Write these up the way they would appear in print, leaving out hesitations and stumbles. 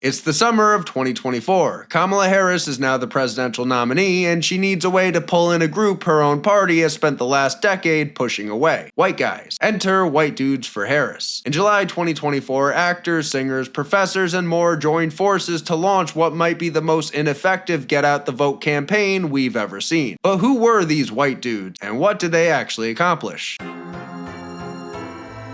It's the summer of 2024. Kamala Harris is now the presidential nominee, and she needs a way to pull in a group her own party has spent the last decade pushing away. White guys. Enter White Dudes for Harris. In July 2024, actors, singers, professors, and more joined forces to launch what might be the most ineffective get-out-the-vote campaign we've ever seen. But who were these white dudes, and what did they actually accomplish?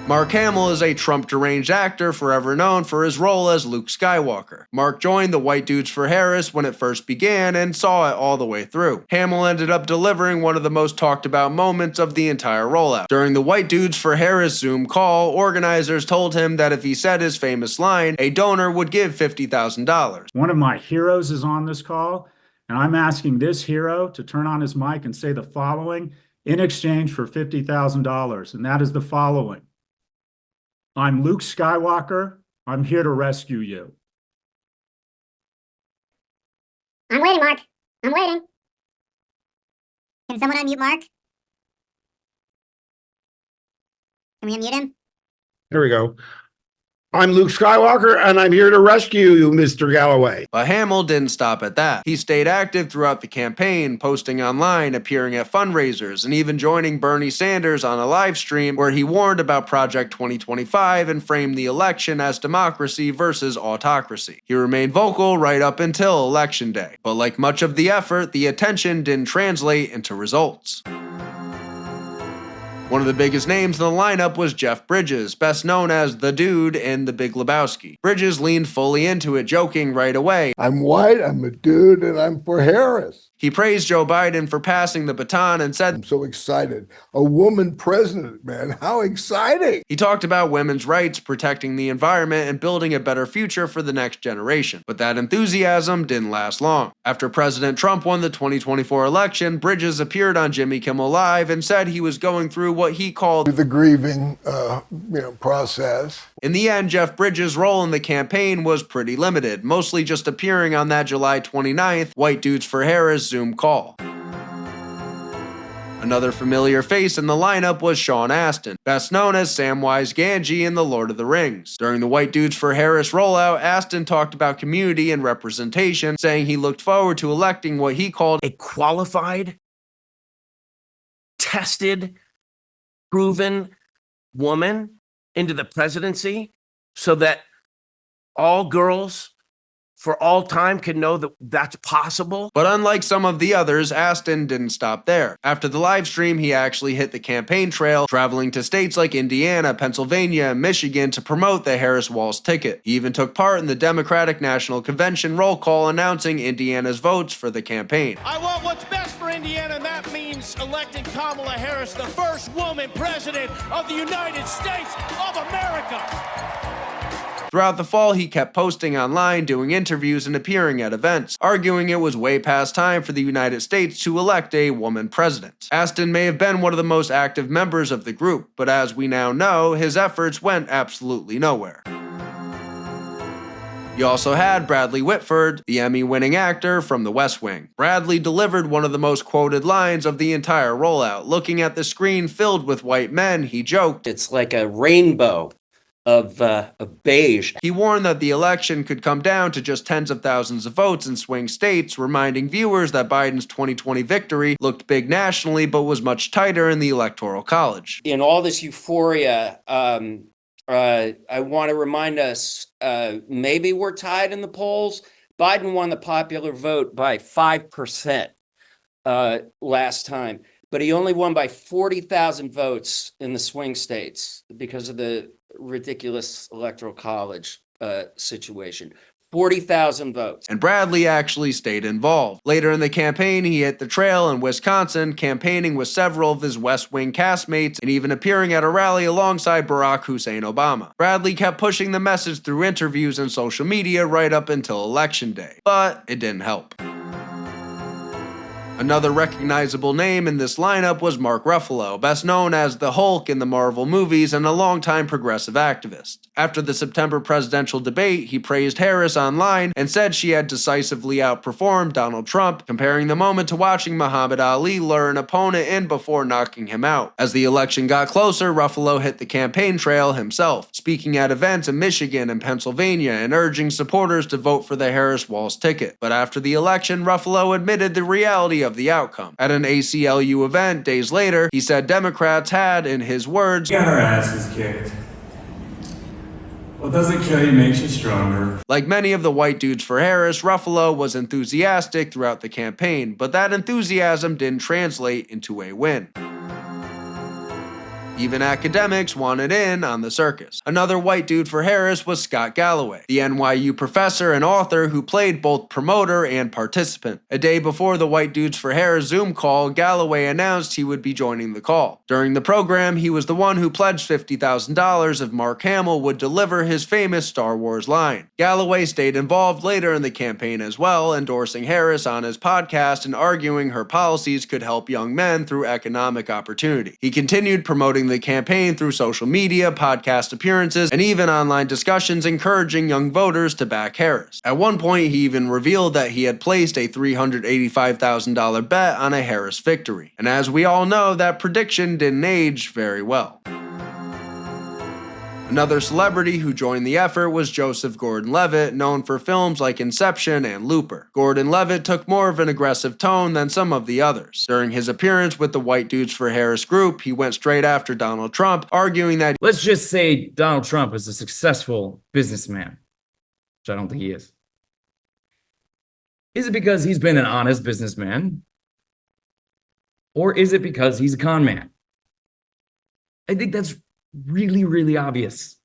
Mark Hamill is a Trump-deranged actor forever known for his role as Luke Skywalker. Mark joined the White Dudes for Harris when it first began and saw it all the way through. Hamill ended up delivering one of the most talked about moments of the entire rollout. During the White Dudes for Harris Zoom call, organizers told him that if he said his famous line, a donor would give $50,000. One of my heroes is on this call, and I'm asking this hero to turn on his mic and say the following in exchange for $50,000, and that is the following. I'm Luke Skywalker. I'm here to rescue you. I'm waiting, Mark. I'm waiting. Can someone unmute Mark? Can we unmute him? There we go. I'm Luke Skywalker, and I'm here to rescue you, Mr. Galloway. But Hamill didn't stop at that. He stayed active throughout the campaign, posting online, appearing at fundraisers, and even joining Bernie Sanders on a live stream where he warned about Project 2025 and framed the election as democracy versus autocracy. He remained vocal right up until Election Day. But like much of the effort, the attention didn't translate into results. One of the biggest names in the lineup was Jeff Bridges, best known as the dude in The Big Lebowski. Bridges leaned fully into it, joking right away, I'm white, I'm a dude, and I'm for Harris. He praised Joe Biden for passing the baton and said, I'm so excited. A woman president, man, how exciting. He talked about women's rights, protecting the environment, and building a better future for the next generation. But that enthusiasm didn't last long. After President Trump won the 2024 election, Bridges appeared on Jimmy Kimmel Live and said he was going through what he called The grieving process. In the end, Jeff Bridges' role in the campaign was pretty limited, mostly just appearing on that July 29th White Dudes for Harris Zoom call. Another familiar face in the lineup was Shawn Astin, best known as Samwise Gamgee in The Lord of the Rings. During the White Dudes for Harris rollout, Astin talked about community and representation, saying he looked forward to electing what he called a qualified, tested, proven woman into the presidency so that all girls for all time can know that that's possible. But unlike some of the others, Astin didn't stop there. After the live stream, he actually hit the campaign trail, traveling to states like Indiana, Pennsylvania, and Michigan to promote the Harris-Walz ticket. He even took part in the Democratic National Convention roll call announcing Indiana's votes for the campaign. I want what's best for Indiana, and that means electing Kamala Harris, the first woman president of the United States of America. Throughout the fall, he kept posting online, doing interviews, and appearing at events, arguing it was way past time for the United States to elect a woman president. Astin may have been one of the most active members of the group, but as we now know, his efforts went absolutely nowhere. You also had Bradley Whitford, the Emmy-winning actor from The West Wing. Bradley delivered one of the most quoted lines of the entire rollout. Looking at the screen filled with white men, he joked, It's like a rainbow of beige. He warned that the election could come down to just tens of thousands of votes in swing states, reminding viewers that Biden's 2020 victory looked big nationally but was much tighter in the Electoral College. In all this euphoria, I want to remind us, maybe we're tied in the polls. Biden won the popular vote by 5% last time, but he only won by 40,000 votes in the swing states because of the ridiculous Electoral College situation. 40,000 votes. And Bradley actually stayed involved. Later in the campaign, he hit the trail in Wisconsin, campaigning with several of his West Wing castmates and even appearing at a rally alongside Barack Hussein Obama. Bradley kept pushing the message through interviews and social media right up until Election Day, but it didn't help. Another recognizable name in this lineup was Mark Ruffalo, best known as the Hulk in the Marvel movies and a longtime progressive activist. After the September presidential debate, he praised Harris online and said she had decisively outperformed Donald Trump, comparing the moment to watching Muhammad Ali lure an opponent in before knocking him out. As the election got closer, Ruffalo hit the campaign trail himself, speaking at events in Michigan and Pennsylvania and urging supporters to vote for the Harris-Walz ticket. But after the election, Ruffalo admitted the reality of the outcome. At an ACLU event days later, he said Democrats had, in his words, got our asses kicked. What doesn't kill you makes you stronger. Like many of the white dudes for Harris, Ruffalo was enthusiastic throughout the campaign, but that enthusiasm didn't translate into a win. Even academics wanted in on the circus. Another white dude for Harris was Scott Galloway, the NYU professor and author who played both promoter and participant. A day before the white dudes for Harris Zoom call, Galloway announced he would be joining the call. During the program, he was the one who pledged $50,000 if Mark Hamill would deliver his famous Star Wars line. Galloway stayed involved later in the campaign as well, endorsing Harris on his podcast and arguing her policies could help young men through economic opportunity. He continued promoting the campaign through social media, podcast appearances, and even online discussions encouraging young voters to back Harris. At one point, he even revealed that he had placed a $385,000 bet on a Harris victory. And as we all know, that prediction didn't age very well. Another celebrity who joined the effort was Joseph Gordon-Levitt, known for films like Inception and Looper. Gordon-Levitt took more of an aggressive tone than some of the others. During his appearance with the White Dudes for Harris group, he went straight after Donald Trump, arguing that, let's just say Donald Trump is a successful businessman, which I don't think he is. Is it because he's been an honest businessman? Or is it because he's a con man? I think that's really, really obvious.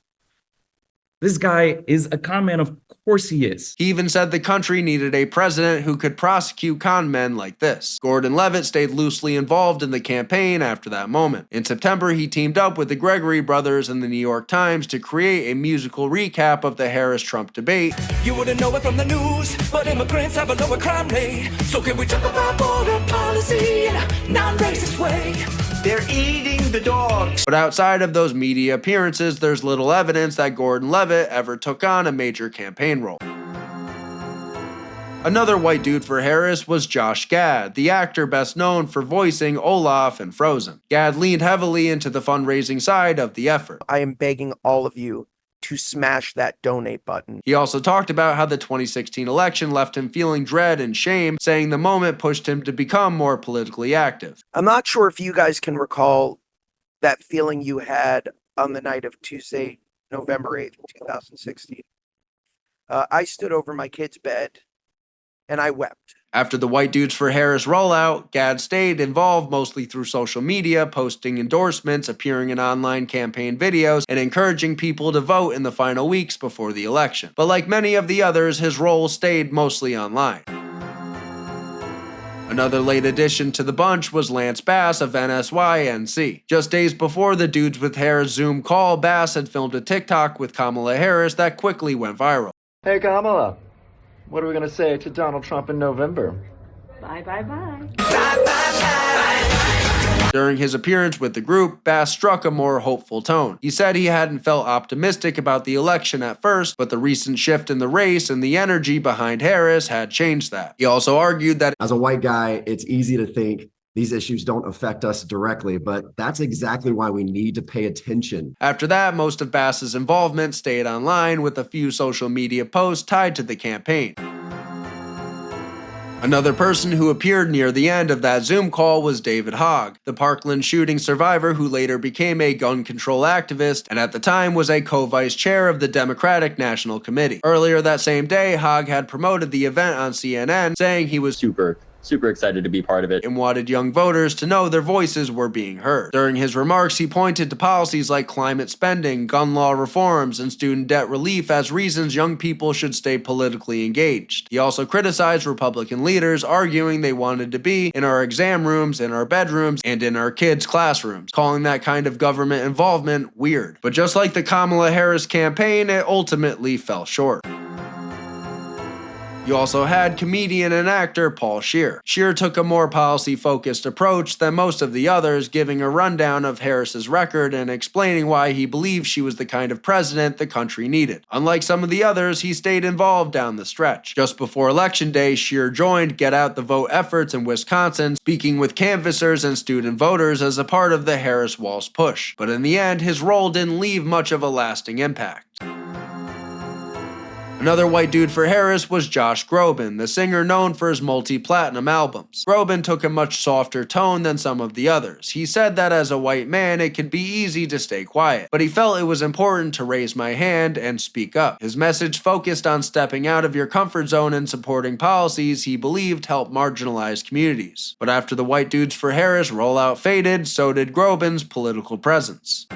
This guy is a con man, of course he is. He even said the country needed a president who could prosecute con men like this. Gordon-Levitt stayed loosely involved in the campaign after that moment. In September, he teamed up with the Gregory brothers and the New York Times to create a musical recap of the Harris-Trump debate. You wouldn't know it from the news, but immigrants have a lower crime rate. So can we talk about border policy in a non-racist way? They're eating the dogs. But outside of those media appearances, there's little evidence that Gordon-Levitt ever took on a major campaign role. Another white dude for Harris was Josh Gad, the actor best known for voicing Olaf in Frozen. Gad leaned heavily into the fundraising side of the effort. I am begging all of you to smash that donate button. He also talked about how the 2016 election left him feeling dread and shame, saying the moment pushed him to become more politically active. I'm not sure if you guys can recall that feeling you had on the night of Tuesday, November 8th, 2016. I stood over my kid's bed and I wept. After the White Dudes for Harris rollout, Gad stayed involved mostly through social media, posting endorsements, appearing in online campaign videos, and encouraging people to vote in the final weeks before the election. But like many of the others, his role stayed mostly online. Another late addition to the bunch was Lance Bass of NSYNC. Just days before the Dudes with Harris Zoom call, Bass had filmed a TikTok with Kamala Harris that quickly went viral. Hey Kamala, what are we going to say to Donald Trump in November? Bye, bye, bye. During his appearance with the group, Bass struck a more hopeful tone. He said he hadn't felt optimistic about the election at first, but the recent shift in the race and the energy behind Harris had changed that. He also argued that, as a white guy, it's easy to think these issues don't affect us directly, but that's exactly why we need to pay attention. After that, most of Bass's involvement stayed online with a few social media posts tied to the campaign. Another person who appeared near the end of that Zoom call was David Hogg, the Parkland shooting survivor who later became a gun control activist and at the time was a co-vice chair of the Democratic National Committee. Earlier that same day, Hogg had promoted the event on CNN, saying he was super excited to be part of it and wanted young voters to know their voices were being heard. During his remarks, he pointed to policies like climate spending, gun law reforms, and student debt relief as reasons young people should stay politically engaged. He also criticized Republican leaders, arguing they wanted to be in our exam rooms, in our bedrooms, and in our kids' classrooms, calling that kind of government involvement weird. But just like the Kamala Harris campaign, it ultimately fell short. You also had comedian and actor Paul Scheer. Scheer took a more policy-focused approach than most of the others, giving a rundown of Harris's record and explaining why he believed she was the kind of president the country needed. Unlike some of the others, he stayed involved down the stretch. Just before Election Day, Scheer joined Get Out the Vote efforts in Wisconsin, speaking with canvassers and student voters as a part of the Harris-Walz push. But in the end, his role didn't leave much of a lasting impact. Another white dude for Harris was Josh Groban, the singer known for his multi-platinum albums. Groban took a much softer tone than some of the others. He said that as a white man, it can be easy to stay quiet, but he felt it was important to raise my hand and speak up. His message focused on stepping out of your comfort zone and supporting policies he believed helped marginalized communities. But after the white dudes for Harris rollout faded, so did Groban's political presence.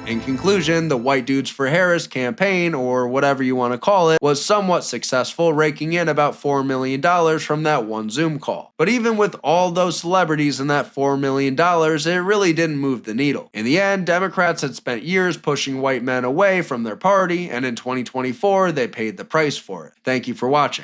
In conclusion, the White Dudes for Harris campaign, or whatever you want to call it, was somewhat successful, raking in about $4 million from that one Zoom call. But even with all those celebrities and that $4 million, it really didn't move the needle. In the end, Democrats had spent years pushing white men away from their party, and in 2024, they paid the price for it. Thank you for watching.